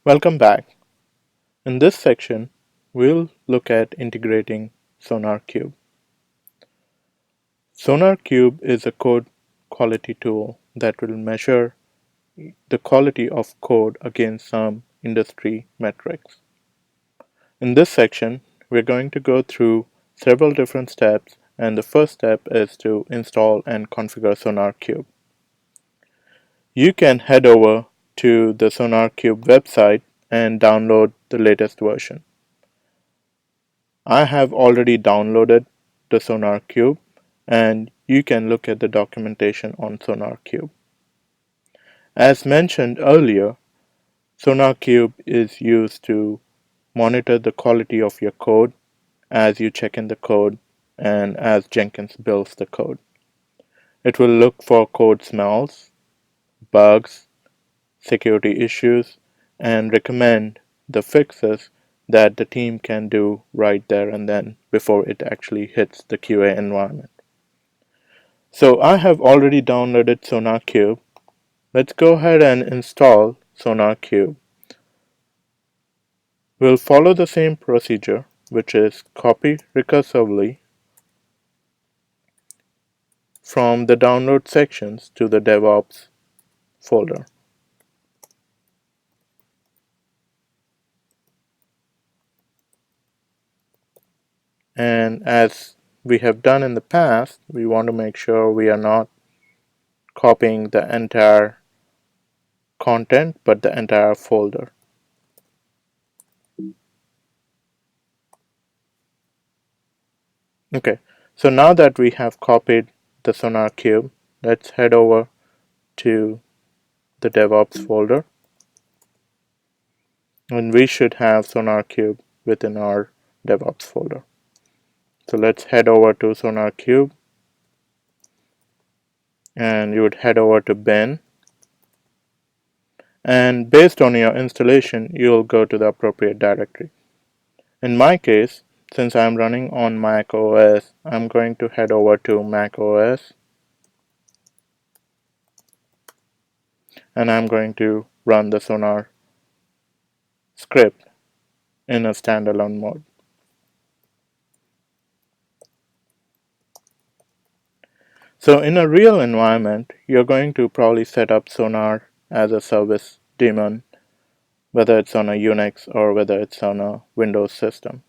Welcome back. In this section, we'll look at integrating SonarQube. SonarQube is a code quality tool that will measure the quality of code against some industry metrics. In this section, we're going to go through several different steps, and the first step is to install and configure SonarQube. You can head over to the SonarQube website and download the latest version. I have already downloaded the SonarQube, and you can look at the documentation on SonarQube. As mentioned earlier, SonarQube is used to monitor the quality of your code as you check in the code and as Jenkins builds the code. It will look for code smells, bugs, security issues, and recommend the fixes that the team can do right there and then before it actually hits the QA environment. So I have already downloaded SonarQube. Let's go ahead and install SonarQube. We'll follow the same procedure, which is copy recursively from the download sections to the DevOps folder. And as we have done in the past, we want to make sure we are not copying the entire content, but the entire folder. Okay, so now that we have copied the SonarQube, let's head over to the DevOps folder. And we should have SonarQube within our DevOps folder. So let's head over to SonarQube, and you would head over to bin. And based on your installation, you'll go to the appropriate directory. In my case, since I'm running on Mac OS, I'm going to head over to Mac OS, and I'm going to run the Sonar script in a standalone mode. So in a real environment, you're going to probably set up Sonar as a service daemon, whether it's on a Unix or whether it's on a Windows system.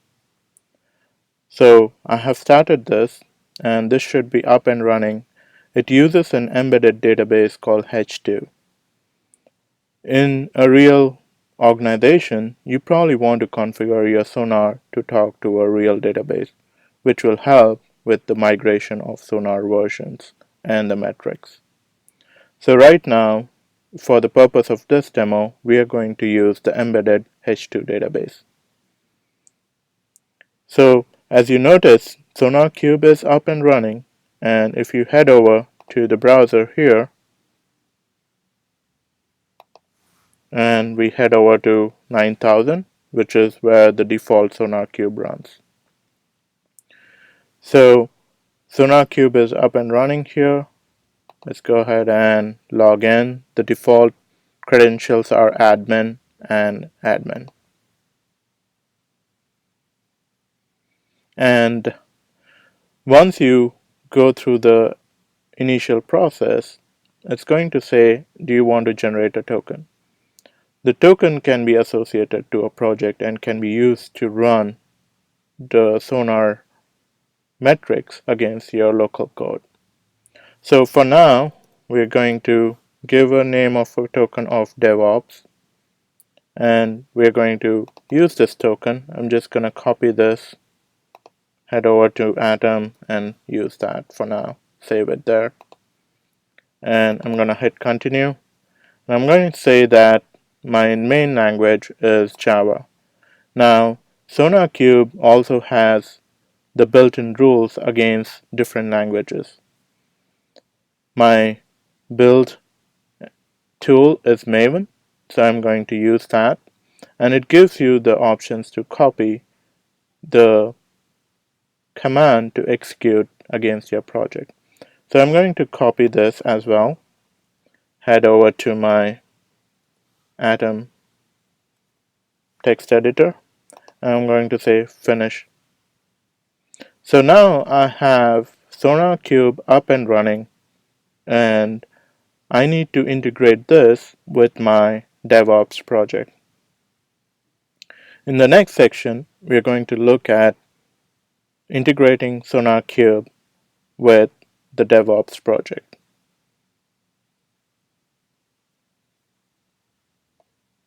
So I have started this, and this should be up and running. It uses an embedded database called H2. In a real organization, you probably want to configure your Sonar to talk to a real database, which will help with the migration of Sonar versions and the metrics. So right now, for the purpose of this demo, we are going to use the embedded H2 database. So as you notice, SonarQube is up and running, and if you head over to the browser here, and we head over to 9000, which is where the default SonarQube runs. So SonarQube is up and running here. Let's go ahead and log in. The default credentials are admin and admin. And once you go through the initial process, it's going to say, do you want to generate a token? The token can be associated to a project and can be used to run the Sonar metrics against your local code. So for now, we're going to give a name of a token of DevOps, and we're going to use this token. I'm just going to copy this, head over to Atom, and use that for now. Save it there. And I'm going to hit continue. And I'm going to say that my main language is Java. Now, SonarQube also has the built-in rules against different languages. My build tool is Maven, so I'm going to use that, and it gives you the options to copy the command to execute against your project. So I'm going to copy this as well, head over to my Atom text editor. I'm going to say finish. So now I have SonarQube up and running, and I need to integrate this with my DevOps project. In the next section, we're going to look at integrating SonarQube with the DevOps project.